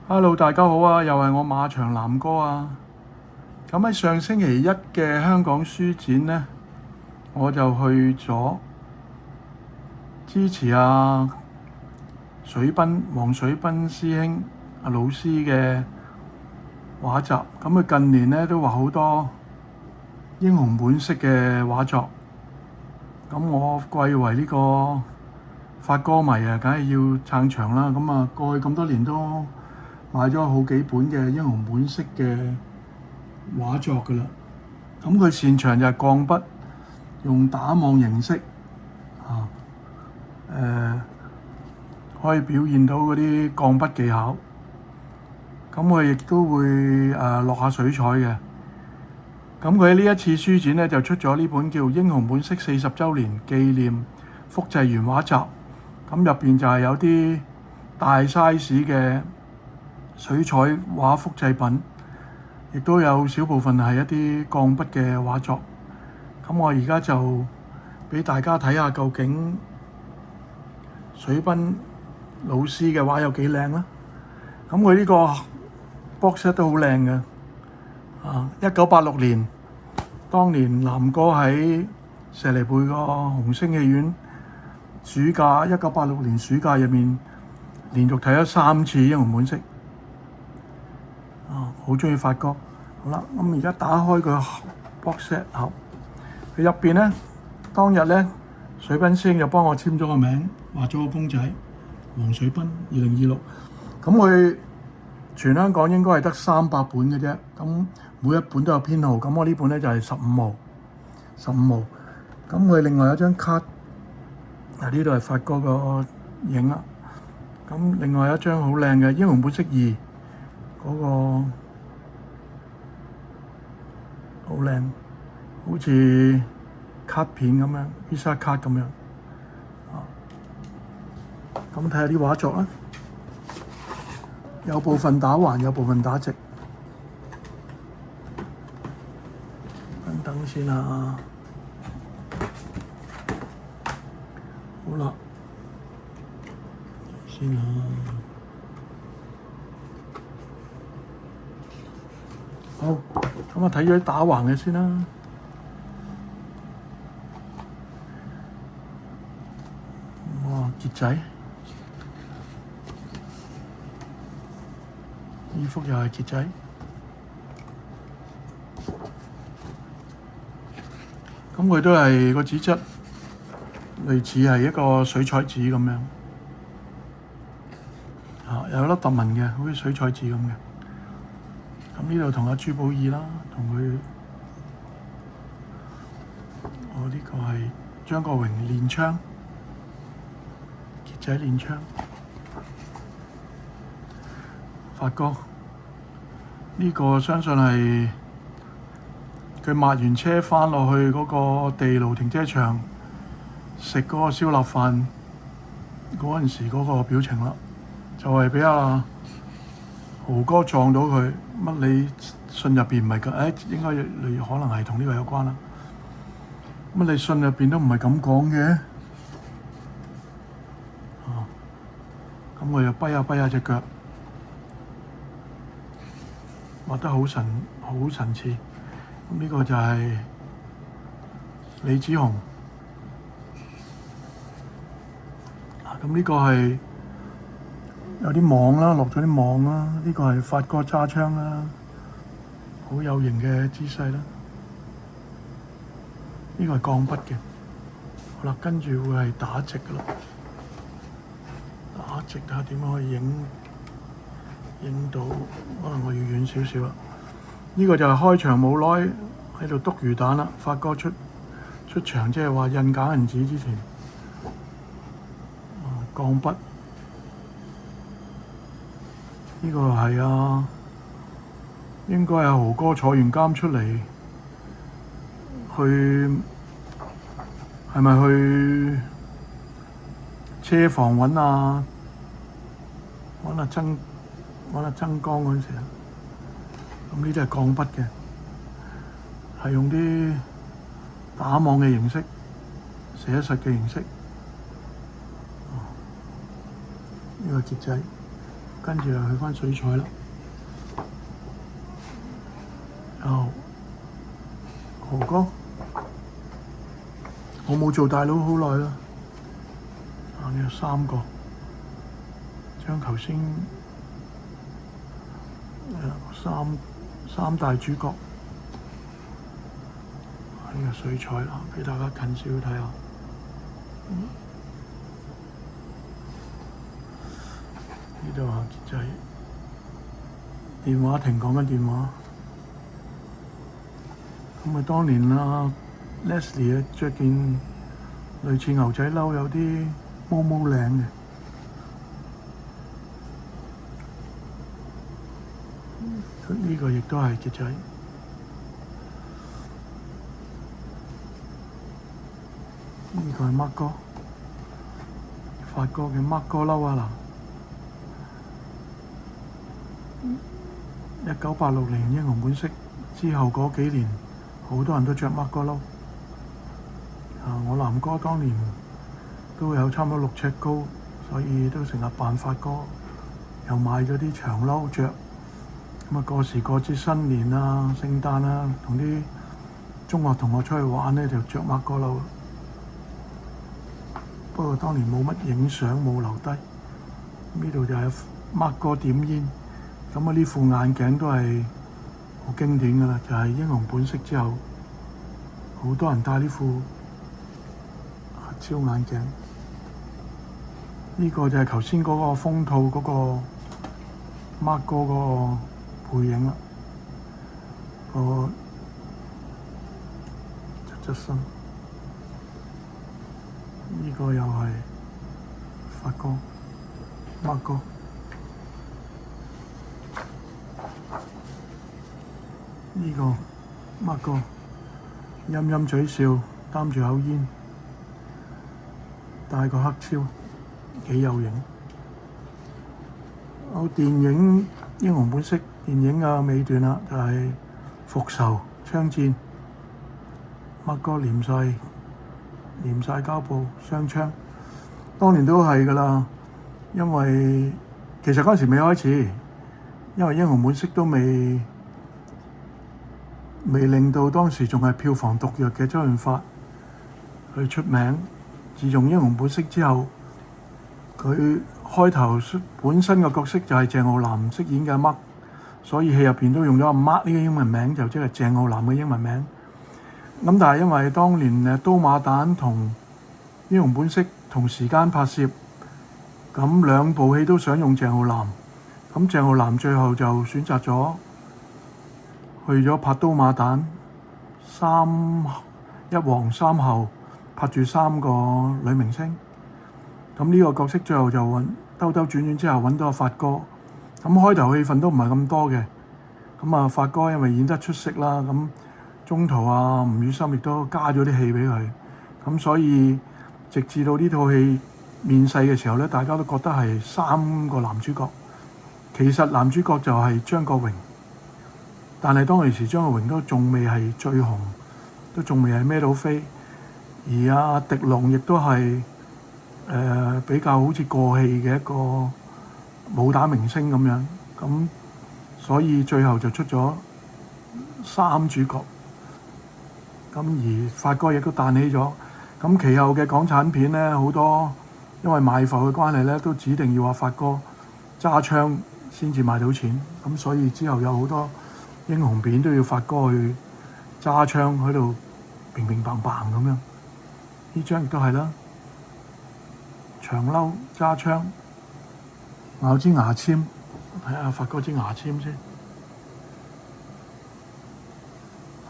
Hello，大家好啊！又係我馬長南哥啊。咁喺上星期一嘅香港書展呢，我就去咗支持黃水斌師兄老師嘅畫集。咁佢近年呢都畫好多英雄本色嘅畫作。咁我貴為呢個發哥迷啊，梗係要撐場啦。咁啊，過去咁多年都買咗好幾本嘅英雄本色嘅畫作㗎啦。咁佢擅長就係鋼筆，用打網形式可以表現到嗰啲鋼筆技巧。咁佢亦都會落下水彩嘅。咁佢喺呢一次書展咧就出咗呢本叫《英雄本色40週年紀念複製原畫集》。咁入邊就係有啲大 size 嘅水彩畫複製品，亦都有少部分係一啲鋼筆嘅畫作。咁我而家就俾大家睇下究竟水斌老師嘅畫有幾靚啦。咁佢呢個 box set 都好靚嘅。1986年，當年南哥喺石籬背個紅星戲院暑假，1986年暑假入面連續睇咗3次《英雄本色》。好鍾意發哥。好啦，咁而家打開個 box set 盒，佢入邊咧，當日咧，水斌師兄就幫我簽咗個名，畫咗個公仔，黃水斌2026。咁佢全香港應該係得300本嘅啫。咁每一本都有編號。咁我呢本咧就係15號。咁佢另外有張卡，呢度係發哥個影啦。咁另外有一張好靚嘅《英雄本色2》，嗰個好靚，好似卡片咁樣，Visa 卡咁樣。咁睇下啲畫作啦，有部分打橫，有部分打直。等先啦。好啦，先啦。好，咁我睇咗啲打橫嘅先啦。哇，結仔，呢幅又係結仔。咁佢都係個紙質，類似係一個水彩紙咁樣。有粒凸紋嘅，好似水彩紙咁嘅。咁呢度同阿朱寶意啦，同佢，呢個係張國榮練槍，傑仔練槍。發哥，呢個相信係佢抹完車返落去嗰個地牢停車場食嗰個燒臘飯嗰陣時嗰個表情啦，就係俾阿豪哥撞到佢。乜你信入邊唔係㗎？應該你可能係同呢個有關啦。乜你信入邊都唔係咁講嘅？咁我又跛下隻腳，畫得好神似。咁呢個就係李子雄。咁呢個係有啲網啦，落咗啲網啦。呢個係發哥揸槍啦，好有型嘅姿勢啦。呢個係鋼筆嘅。好啦，跟住會係打直㗎啦。打直睇下點樣可以影到，可能我要遠少少啦。呢個就係開場冇耐喺度篤魚蛋啦。發哥出場，即係話印假銀紙之前，鋼筆。呢個係應該係豪哥坐完監出嚟，係咪去車房揾阿曾江嗰陣時啊？咁呢啲係鋼筆嘅，係用啲打網嘅形式，寫實嘅形式。呢個結仔。跟住就去翻水彩啦。河哥，我冇做大佬好耐啦。呢有3個，將頭先三大主角呢個水彩啦，俾大家近少少睇下。呢度啊，就係電話亭講緊電話。咁啊，當年啊 Leslie 着件類似牛仔褸，有啲毛毛領嘅。呢個亦都係傑仔。呢個係 Mark 哥，發哥嘅 Mark 哥褸啊嗱。1986年英雄本色之後嗰幾年，好多人都着 Mark 哥褸。我南哥當年都有差唔多6尺高，所以都成日扮發哥，又買咗啲長褸着。咁啊，過時過節新年啊、聖誕啊，同啲中學同學出去玩咧，就着 Mark 哥褸。不過當年冇乜影相，冇留低。呢度就係 Mark 哥點煙。咁啊，呢副眼鏡都係好經典㗎啦，就係英雄本色之後，好多人戴呢副超眼鏡。呢個就係頭先嗰個封套嗰個 Mark 哥嗰個背影啦，個側身。呢個又係發哥 Mark 哥。呢個 Mark 哥陰陰嘴笑，擔住口煙，戴個黑超，幾有型。電影《英雄本色》電影嘅尾段啦，就係復仇槍戰，Mark哥黏晒膠布雙槍。當年都係㗎啦，因為其實嗰陣時未開始，因為英雄本色都未令到當時仲係票房毒藥嘅周潤發去出名。自從英雄本色之後，佢開頭本身嘅角色就係鄭浩南飾演嘅 Mark， 所以戲入邊都用咗阿 Mark 呢個英文名，就即係鄭浩南嘅英文名。咁但係因為當年刀馬旦同英雄本色同時間拍攝，咁兩部戲都想用鄭浩南，咁鄭浩南最後就選擇咗去咗拍刀馬旦，一黃三後，拍住3個女明星。咁呢個角色最後就兜兜轉轉之後揾到阿發哥。咁開頭戲份都唔係咁多嘅，咁啊發哥因為演得出色啦，咁中途啊吳宇森亦都加咗啲戲俾佢，咁所以直至到呢套戲面世嘅時候咧，大家都覺得係3個男主角。其實男主角就係張國榮，但係當其時張國榮都仲未係最紅，都仲未係孭到飛，而阿狄龍亦都係比較好似過氣嘅一個武打明星咁樣，咁所以最後就出咗3主角，咁而發哥亦都彈起咗。咁其後嘅港產片咧，好多因為賣埠嘅關係咧，都指定要阿發哥揸槍先至賣到錢，咁所以之後有好多英雄片都要發哥去揸槍喺度乒乒乓乓咁樣。呢張亦都係啦，長褸揸槍咬支牙籤，睇下發哥支牙籤先，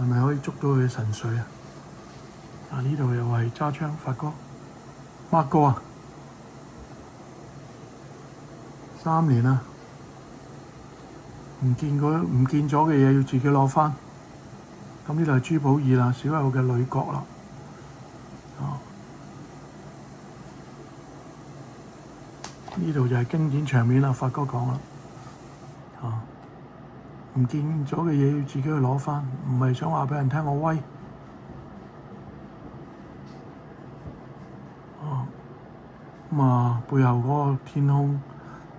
係咪可以捉到佢嘅神髓啊？呢度又係揸槍發哥 Mark 哥啊，3年啦，唔見咗嘅嘢要自己攞返。咁呢度係朱寶意啦，小友嘅女角啦。呢度就係經典場面啦，發哥講啦，唔見咗嘅嘢要自己去攞返，唔係想話俾人聽我威。背後嗰個天空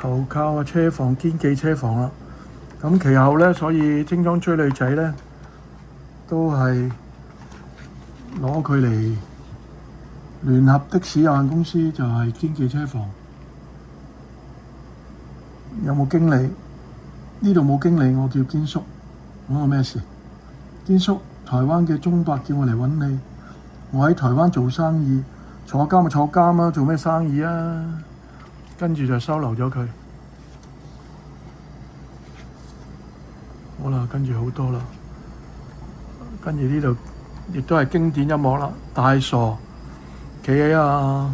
投靠啊車房堅記車房啦。咁其後咧，所以精裝追女仔咧都係攞佢嚟聯合的士有限公司，就係堅記車房。有冇經理？呢度冇經理，我叫堅叔。講我咩事？堅叔，台灣嘅中伯叫我嚟揾你。我喺台灣做生意，坐監咪坐監啦，做咩生意啊？跟住就收留咗佢。好啦，跟住好多啦。跟住呢度亦都係經典一幕啦。大傻企喺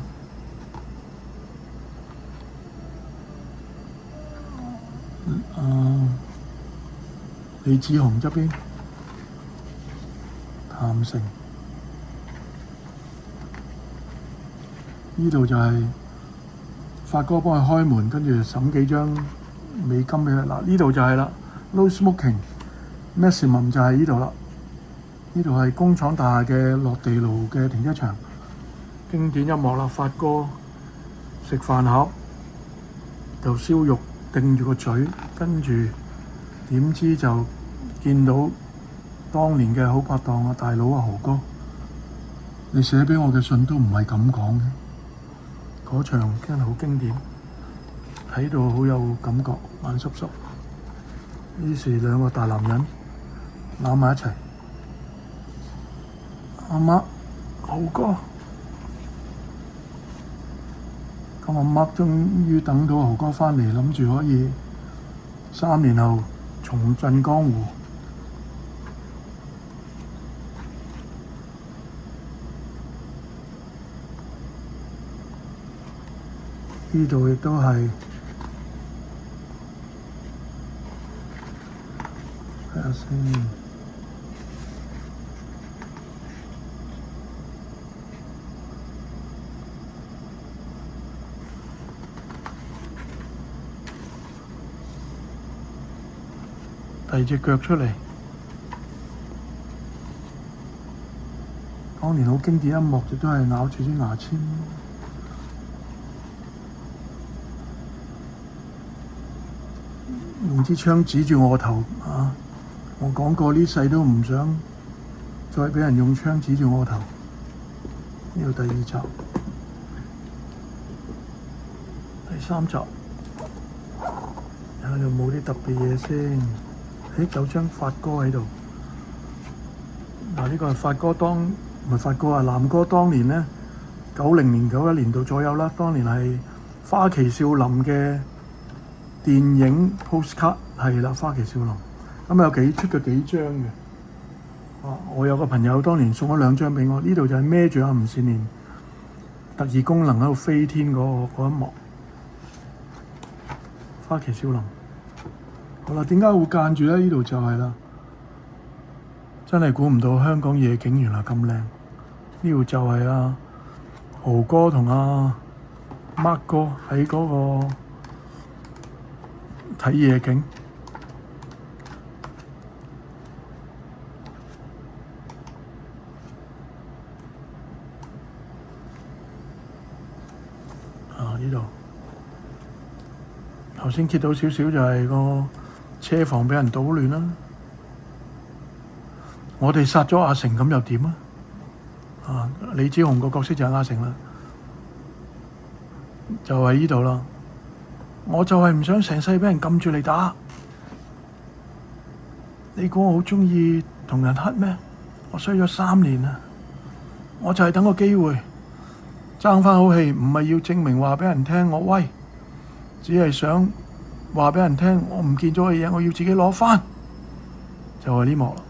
李子雄側邊，譚成。呢度就係發哥幫佢開門，跟住審幾張美金俾佢。嗱，呢度就係啦 ，No Smoking，Maximum 就係呢度啦。呢度係工廠大廈嘅落地爐嘅停車場，經典一幕啦。發哥食飯盒就燒肉，定住個嘴，跟住點知就見到當年嘅好拍檔啊，大佬啊，豪哥，你寫俾我嘅信都唔係咁講嘅。嗰場真係好經典，睇到好有感覺，眼濕濕。於是兩個大男人攬埋一齊。阿媽，豪哥，咁阿媽終於等到豪哥返嚟，諗住可以3年後重振江湖。呢度亦都係睇下先。第二隻腳出嚟，當年好經典一幕，亦都係咬住啲牙籤。用支槍指住我個頭啊！我講過呢世都唔想再畀人用槍指住我個頭。呢個第2集，第3集，睇下有冇啲特別嘢先。有張發哥喺度。嗱，呢個係發哥唔係發哥啊，南哥當年呢，90年、91年度左右啦。當年係花旗少林嘅電影 postcard 係啦，花旗少林咁有出過幾張嘅。我有個朋友當年送咗2張俾我，呢度就係孭住阿吳倩蓮特異功能喺度飛天嗰一幕。花旗少林。好啦，點解會間住咧？呢度就係啦，真係估唔到香港夜景原來咁靚。呢度就係豪哥同Mark 哥喺嗰個睇夜景。呢度頭先揭到少少就係個車房俾人搗亂啦。我哋殺咗阿成咁又點啊？李子雄個角色就係阿成啦，就係呢度啦。我就係唔想成世俾人撳住嚟打。你估我好鍾意同人黑咩？我衰咗3年啦，我就係等個機會爭返好氣，唔係要證明話俾人聽我威，只係想話俾人聽我唔見咗嘅嘢，我要自己攞返，就係呢幕啦。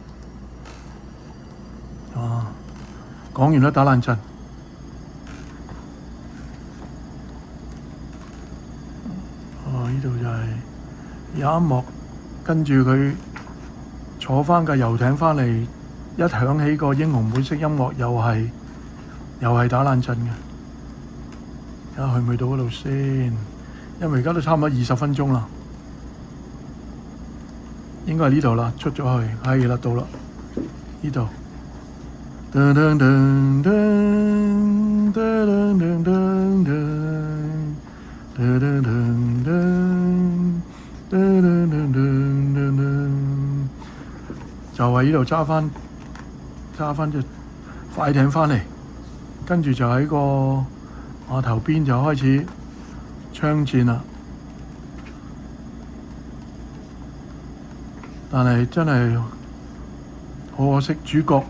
講完啦，打冷震。呢度就係有一幕，跟住佢坐返架遊艇返嚟，一響起個英雄本色音樂，又係打冷震嘅。睇下去唔去到嗰度先，因為而家都差唔多20分鐘啦，應該係呢度啦，出咗去，係啦，到啦，呢度。噔噔噔噔噔噔噔噔噔，就喺呢度揸翻隻快艇翻嚟，跟住就喺個碼頭邊就開始槍戰啦。但係真係好可惜，主角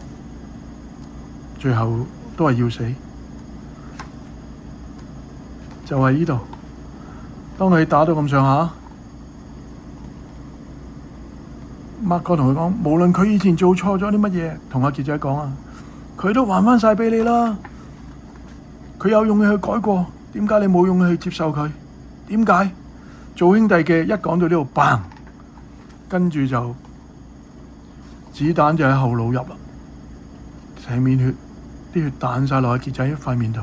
最後都係要死。就係呢度，當佢打到咁上下，Mark 哥同佢講，無論佢以前做錯咗啲乜嘢，同阿傑仔講啊，佢都還返晒俾你啦。佢有勇氣去改過，點解你冇勇氣去接受佢？點解？做兄弟嘅一講到呢度，bang，跟住就子彈就喺後腦入啦，成面血，啲血彈晒落去傑仔塊面度，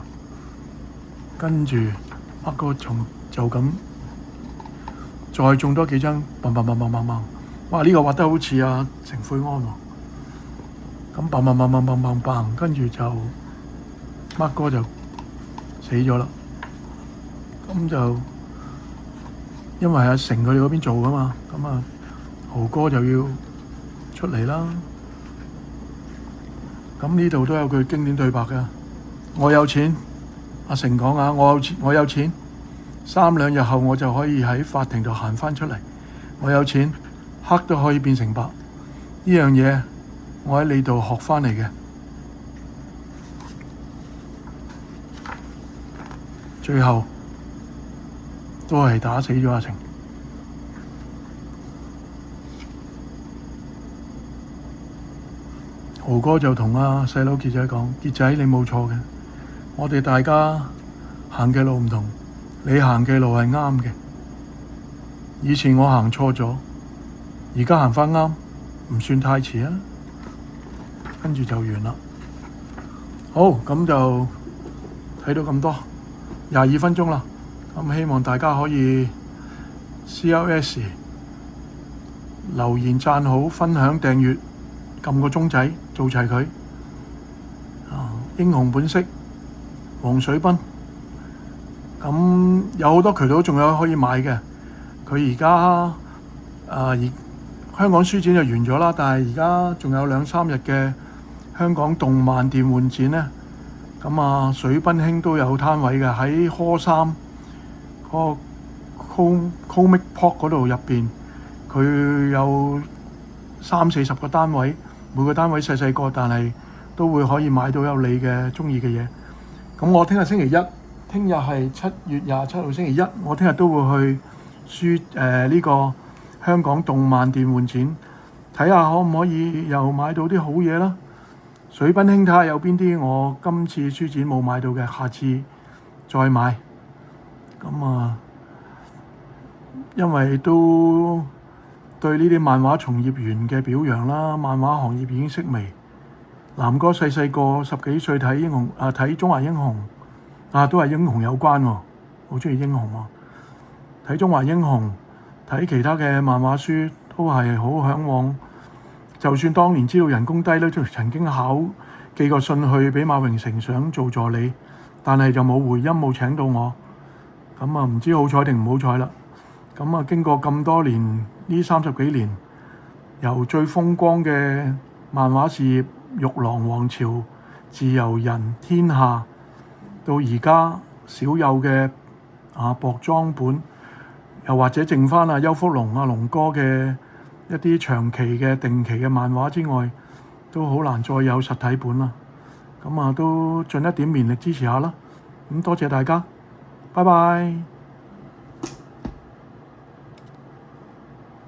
跟住Mark哥就咁再中多幾槍，砰砰砰砰砰砰，哇！呢個畫得好似阿成悔安喎，咁砰砰砰砰砰砰砰，跟住就Mark哥就死咗啦。咁就因為阿成佢哋嗰邊做噶嘛，咁啊豪哥就要出嚟啦。咁呢度都有句經典對白嘅，我有錢。阿成講啊，我有錢，3兩日後我就可以喺法庭度行返出嚟。我有錢，黑都可以變成白。呢樣嘢我喺你度學返嚟嘅。最後都係打死咗阿成。豪哥就同阿細佬傑仔講：傑仔，你冇錯嘅。我哋大家行嘅路唔同，你行嘅路係啱嘅。以前我行錯咗，而家行返啱，唔算太遲啊。跟住就完啦。好，咁就睇到咁多，22分鐘啦。咁希望大家可以 CLS 留言、讚好、分享、訂閱，撳個鐘仔，做齊佢。英雄本色。黃水濱，咁有好多渠道仲有可以買嘅。佢而家香港書展就完咗啦，但係而家仲有2-3日嘅香港動漫電玩展呢。咁水濱興都有攤位嘅，喺科3嗰個 Comic Pop 嗰度入邊，佢有30-40個單位，每個單位細細個，但係都會可以買到有你嘅中意嘅嘢。咁我聽日星期一，聽日係7月27號星期一，我聽日都會去呢個香港動漫電玩展，睇下可唔可以又買到啲好嘢啦。水濱興睇下有邊啲我今次書展冇買到嘅，下次再買。咁因為都對呢啲漫畫從業員嘅表揚啦，漫畫行業已經式微。南哥細細個10幾歲睇英雄睇中華英雄都係英雄有關喎，好中意英雄喎。睇中華英雄，睇其他嘅漫畫書都係好嚮往。就算當年知道人工低都曾經寄個信去俾馬榮成想做助理，但係就冇回音，冇請到我。咁唔知好彩定唔好彩啦。咁經過咁多年呢30幾年，由最風光嘅漫畫事業玉郎王朝、自由人、天下，到而家少有嘅薄裝本，又或者剩返邱福龍龍哥嘅一啲長期嘅定期嘅漫畫之外，都好難再有實體本啦。咁都盡一點綿力支持下啦。咁多謝大家，拜拜。